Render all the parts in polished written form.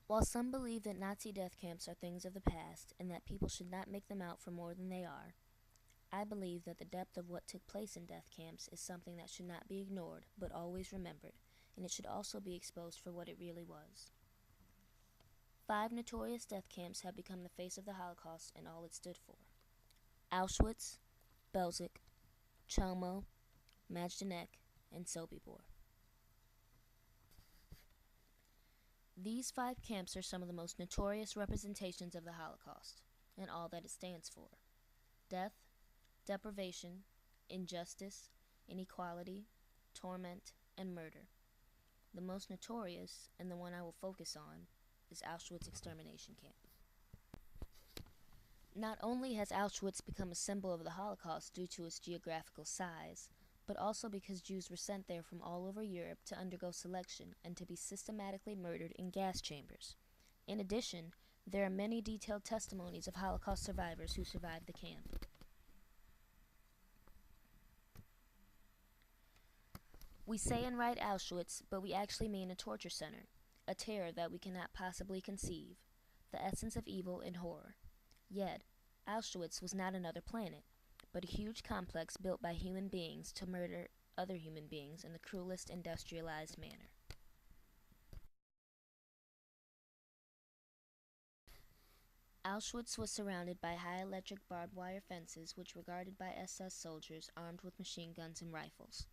While some believe that Nazi death camps are things of the past and that people should not make them out for more than they are, I believe that the depth of what took place in death camps is something that should not be ignored but always remembered, and it should also be exposed for what it really was. 5 notorious death camps have become the face of the Holocaust and all it stood for: Auschwitz, Belzec, Chelmo, Majdanek, and Sobibor. These 5 camps are some of the most notorious representations of the Holocaust, and all that it stands for: death, deprivation, injustice, inequality, torment, and murder. The most notorious, and the one I will focus on, is Auschwitz extermination camp. Not only has Auschwitz become a symbol of the Holocaust due to its geographical size, but also because Jews were sent there from all over Europe to undergo selection and to be systematically murdered in gas chambers. In addition, there are many detailed testimonies of Holocaust survivors who survived the camp. We say and write Auschwitz, but we actually mean a torture center, a terror that we cannot possibly conceive, the essence of evil and horror. Yet, Auschwitz was not another planet, but a huge complex built by human beings to murder other human beings in the cruelest industrialized manner. Auschwitz was surrounded by high electric barbed wire fences which were guarded by SS soldiers armed with machine guns and rifles.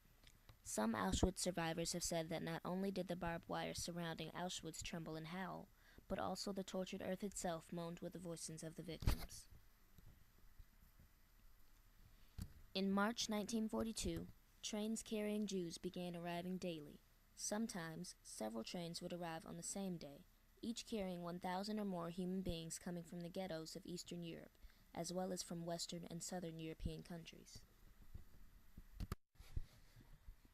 Some Auschwitz survivors have said that not only did the barbed wire surrounding Auschwitz tremble and howl, but also the tortured earth itself moaned with the voices of the victims. In March 1942, trains carrying Jews began arriving daily. Sometimes, several trains would arrive on the same day, each carrying 1,000 or more human beings coming from the ghettos of Eastern Europe, as well as from Western and Southern European countries.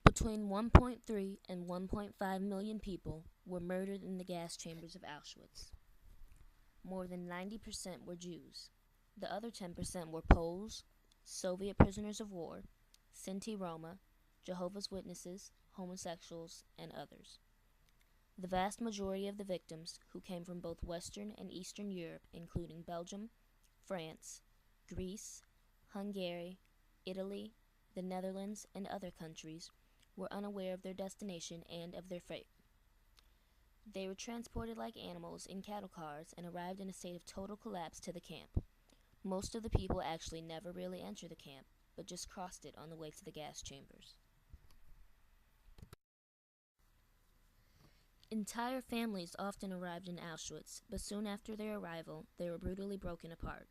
Between 1.3 and 1.5 million people were murdered in the gas chambers of Auschwitz. More than 90% were Jews. The other 10% were Poles, Soviet prisoners of war, Sinti Roma, Jehovah's Witnesses, homosexuals, and others. The vast majority of the victims, who came from both Western and Eastern Europe, including Belgium, France, Greece, Hungary, Italy, the Netherlands, and other countries, were unaware of their destination and of their fate. They were transported like animals in cattle cars and arrived in a state of total collapse to the camp. Most of the people actually never really entered the camp, but just crossed it on the way to the gas chambers. Entire families often arrived in Auschwitz, but soon after their arrival, they were brutally broken apart.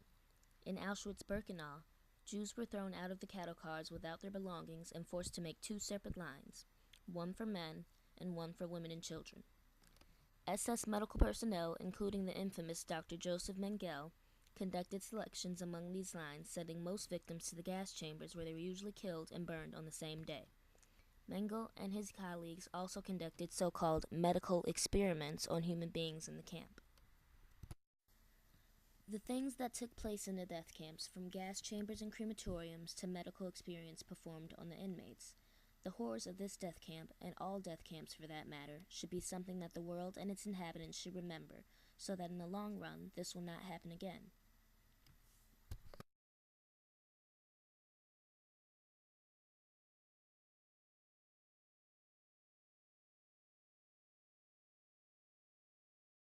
In Auschwitz-Birkenau, Jews were thrown out of the cattle cars without their belongings and forced to make 2 separate lines, one for men and one for women and children. SS medical personnel, including the infamous Dr. Joseph Mengele, conducted selections among these lines, sending most victims to the gas chambers where they were usually killed and burned on the same day. Mengele and his colleagues also conducted so-called medical experiments on human beings in the camp. The things that took place in the death camps, from gas chambers and crematoriums to medical experiments performed on the inmates, the horrors of this death camp, and all death camps for that matter, should be something that the world and its inhabitants should remember, so that in the long run this will not happen again.